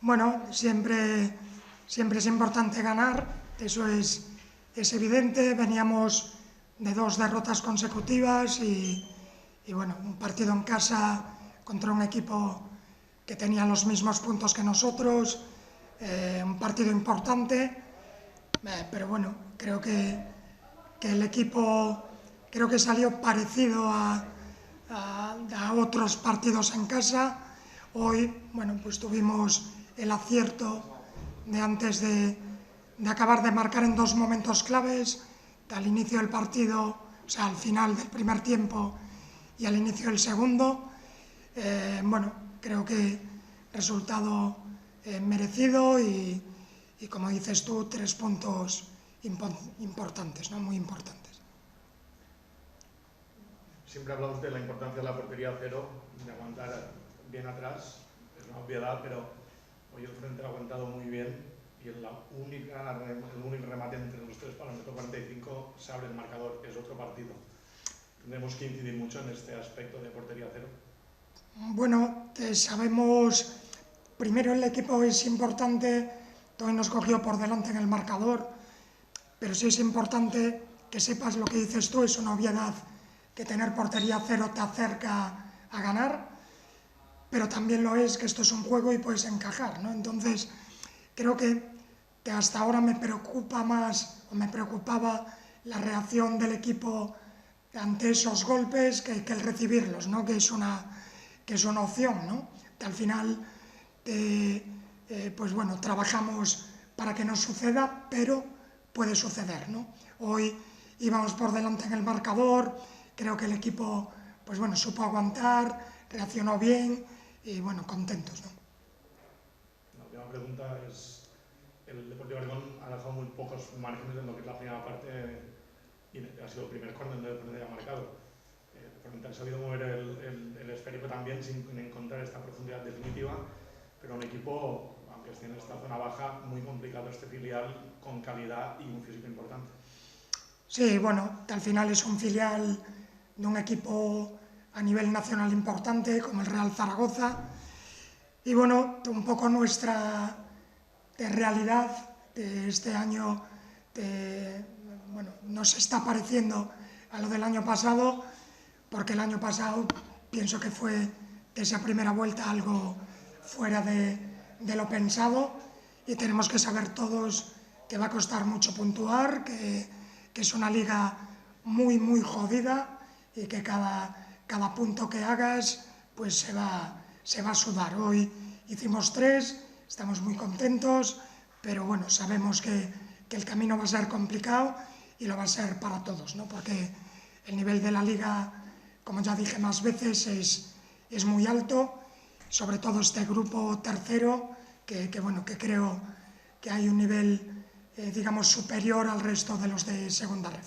Bueno, siempre es importante ganar, eso es evidente. Veníamos de 2 derrotas consecutivas y bueno, un partido en casa contra un equipo que tenía los mismos puntos que nosotros, un partido importante, pero bueno, creo que el equipo salió parecido a otros partidos en casa. Hoy, bueno, pues tuvimos el acierto de antes de acabar de marcar en 2 momentos claves, al inicio del partido, o sea, al final del primer tiempo y al inicio del segundo. Bueno, creo que resultado merecido y como dices tú, 3 puntos importantes, ¿no? Muy importantes. Siempre hablamos de la importancia de la portería cero, de aguantar bien atrás, es una obviedad, pero hoy el frente ha aguantado muy bien y el único remate entre los 3 para el metro 45 se abre el marcador, es otro partido. Tendremos que incidir mucho en este aspecto de portería cero. Bueno, sabemos, primero el equipo es importante, hoy nos cogió por delante en el marcador, pero sí es importante que sepas lo que dices tú, es una obviedad que tener portería cero te acerca a ganar, pero también lo es que esto es un juego y puedes encajar, ¿no? Entonces, creo que hasta ahora me preocupaba la reacción del equipo ante esos golpes que el recibirlos, ¿no? Que es una opción, ¿no? Al final, pues bueno, trabajamos para que no suceda, pero puede suceder, ¿no? Hoy íbamos por delante en el marcador, creo que el equipo, pues bueno, supo aguantar, reaccionó bien y bueno, contentos, ¿no? La última pregunta es, el Deportivo Aragón ha dejado muy pocos márgenes en lo que es la primera parte y ha sido el primer córner donde ha marcado. Han sabido mover el esférico también sin encontrar esta profundidad definitiva, pero un equipo, aunque esté en esta zona baja, muy complicado este filial, con calidad y un físico importante. Sí, bueno, al final es un filial de un equipo a nivel nacional importante como el Real Zaragoza y bueno, un poco nuestra realidad de este año bueno, nos está pareciendo a lo del año pasado, porque el año pasado pienso que fue de esa primera vuelta algo fuera de lo pensado y tenemos que saber todos que va a costar mucho puntuar, que es una liga muy jodida y que cada punto que hagas pues se va a sudar. Hoy hicimos 3, estamos muy contentos, pero bueno, sabemos que el camino va a ser complicado y lo va a ser para todos, ¿no? Porque el nivel de la liga, como ya dije más veces, es muy alto, sobre todo este grupo tercero, que bueno, que creo que hay un nivel, digamos, superior al resto de los de segunda red.